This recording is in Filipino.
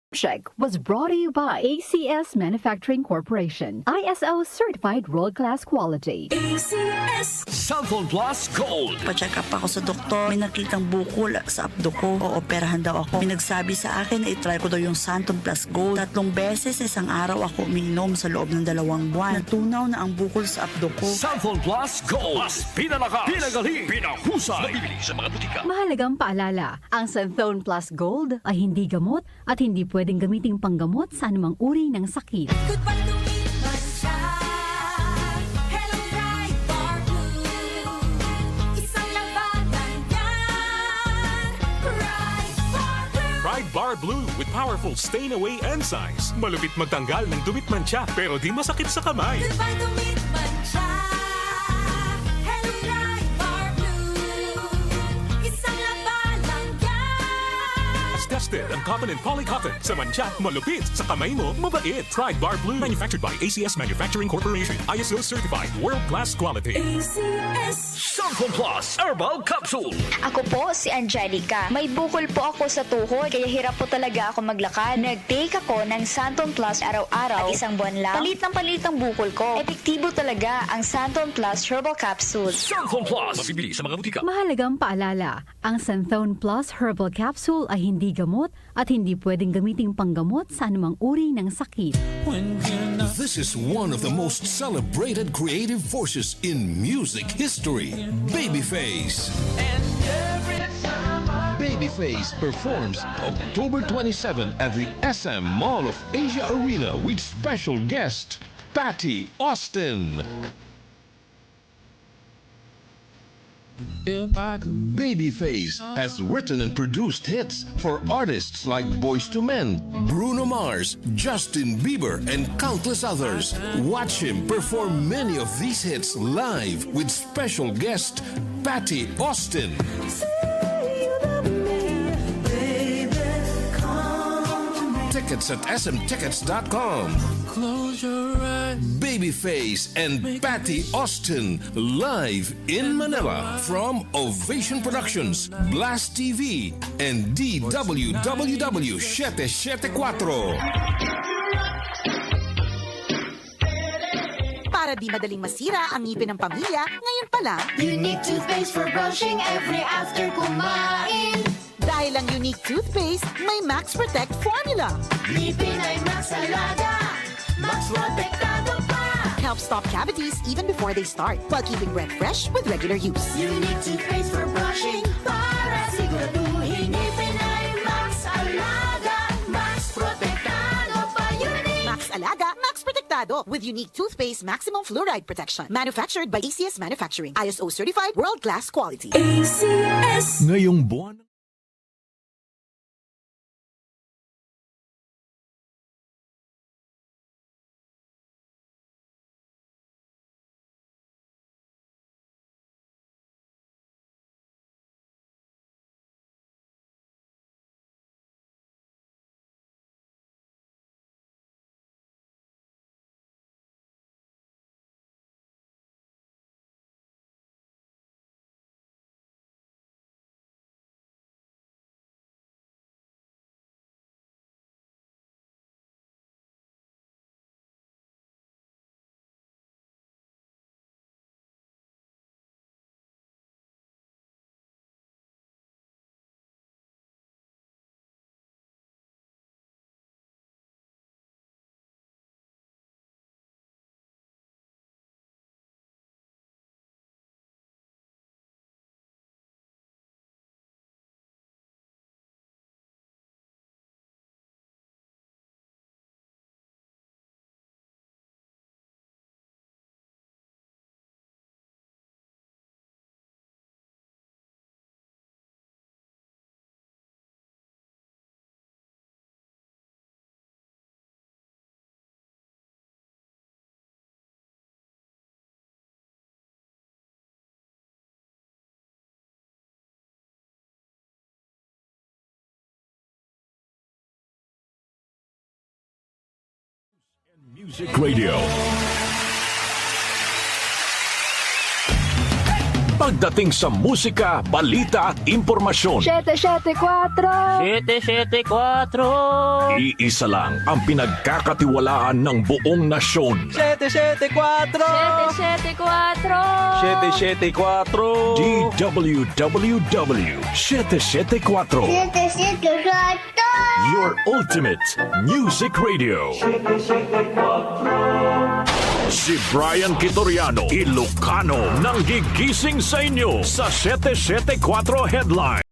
Check was brought to you by ACS Manufacturing Corporation. ISO certified world-class quality. ACS Cellphone Plus Gold. Pa-check up ako sa doktor. May nakitang bukol sa abdo ko. Ooperahan daw ako. May nagsabi sa akin na itry ko daw yung Santon Plus Gold. 3 beses isang araw ako umiinom sa loob ng 2 buwan. Natunaw na ang bukol sa abdo ko. Cellphone Plus Gold. Mas pinalakas, pinagaling, pinahusay. Mabibili sa mga butika. Mahalagang paalala, ang Santhone Plus Gold ay hindi gamot at hindi pwedeng gamiting panggamot sa anumang uri ng sakit. Goodbye to me, Mancha. Hello, bright bar blue. Isang labanan yan. Bright bar blue. Pride Bar Blue with powerful stain-away enzymes. Malupit magtanggal ng dumit mancha pero di masakit sa kamay. Goodbye to me, Mancha. Hello, bright bar blue. Isang labanan yan. As tested ang cotton and polycotton. Sa mancha, malupit. Sa kamay mo, mabait. Pride Bar Blue. Manufactured by ACS Manufacturing Corporation. ISO certified. World-class quality. ACS. Cellphone Plus Herbal Capsule. Ako po si Angelica. May bukol po ako sa tuhod, kaya hirap po talaga ako maglakad. Nag-take ako ng Santon Plus araw-araw at isang buwan lang. Palit ang bukol ko. Epektibo talaga ang Santon Plus Herbal Capsule. Cellphone Plus. Mabibili sa mga butika. Mahalagang paalala, ang Santhone Plus Herbal Capsule ay hindi gamot at hindi pwedeng gamiting panggamot sa anumang uri ng sakit. This is one of the most celebrated creative forces in music history, Babyface. Babyface performs October 27 at the SM Mall of Asia Arena with special guest Patty Austin. Babyface has written and produced hits for artists like Boyz II Men, Bruno Mars, Justin Bieber, and countless others. Watch him perform many of these hits live with special guest Patty Austin. Tickets at smtickets.com. Close your eyes. Babyface and Patty Austin live in Manila from Ovation Productions, Blast TV, and DWWW 774. Para di madaling masira ang ngipin ng pamilya, ngayon pa lang, Unique toothpaste for brushing every after kumain. dahil ang unique toothpaste, may Max Protect formula. Ngipin ay Max Alaga. Max Protectado pa. Helps stop cavities even before they start, while keeping breath fresh with regular use. Unique toothpaste for brushing para siguraduhin ngipin ay Max Alaga. Max Protectado pa. Unique. Max Alaga, Max Protectado with unique toothpaste maximum fluoride protection. Manufactured by ACS Manufacturing. ISO certified world-class quality. ACS. Ngayong buwan Music Radio. Pagdating sa musika, balita at impormasyon, 774. iisa lang ang pinagkakatiwalaan ng buong nasyon. 774. DWWW 774. Your ultimate music radio. Si Brian Kitoriano, Ilocano, nang gigising sa inyo sa 774 Headline.